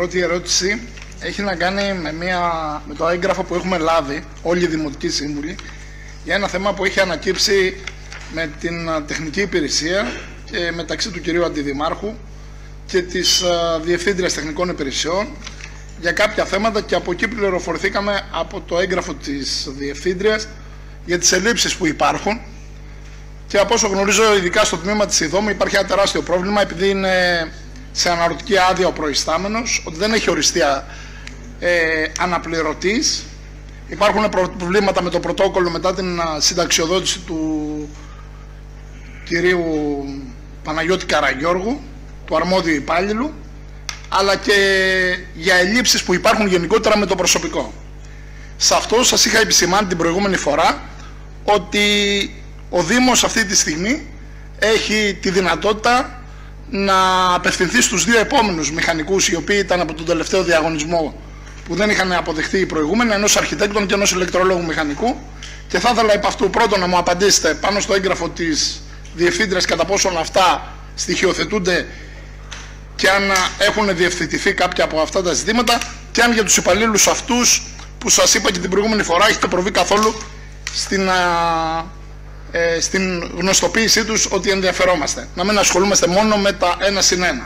πρώτη ερώτηση έχει να κάνει με το έγγραφο που έχουμε λάβει όλοι οι Δημοτικοί Σύμβουλοι για ένα θέμα που έχει ανακύψει με την τεχνική υπηρεσία και μεταξύ του κυρίου Αντιδημάρχου και της Διευθύντριας Τεχνικών Υπηρεσιών για κάποια θέματα, και από εκεί πληροφορηθήκαμε από το έγγραφο της Διευθύντριας για τις ελλείψεις που υπάρχουν. Και από όσο γνωρίζω, ειδικά στο τμήμα της ΙΔΟΜ υπάρχει ένα τεράστιο πρόβλημα, επειδή είναι σε αναρωτική άδεια ο προϊστάμενος, ότι δεν έχει οριστεί αναπληρωτής. Υπάρχουν προβλήματα με το πρωτόκολλο μετά την συνταξιοδότηση του κυρίου Παναγιώτη Καραγιώργου, του αρμόδιου υπάλληλου, αλλά και για ελλείψεις που υπάρχουν γενικότερα με το προσωπικό. Σε αυτό σας είχα επισημάνει την προηγούμενη φορά ότι ο Δήμος αυτή τη στιγμή έχει τη δυνατότητα να απευθυνθεί στους δύο επόμενους μηχανικούς, οι οποίοι ήταν από τον τελευταίο διαγωνισμό που δεν είχαν αποδεχθεί οι προηγούμενοι, ενός αρχιτέκτον και ενός ηλεκτρολόγου μηχανικού. Και θα ήθελα επ' αυτού πρώτον να μου απαντήσετε πάνω στο έγγραφο της Διευθύντριας κατά πόσον αυτά στοιχειοθετούνται και αν έχουν διευθετηθεί κάποια από αυτά τα ζητήματα, και αν για τους υπαλλήλους αυτούς που σας είπα και την προηγούμενη φορά έχετε προβεί καθόλου στην γνωστοποίησή τους ότι ενδιαφερόμαστε. Να μην ασχολούμαστε μόνο με τα 1+1.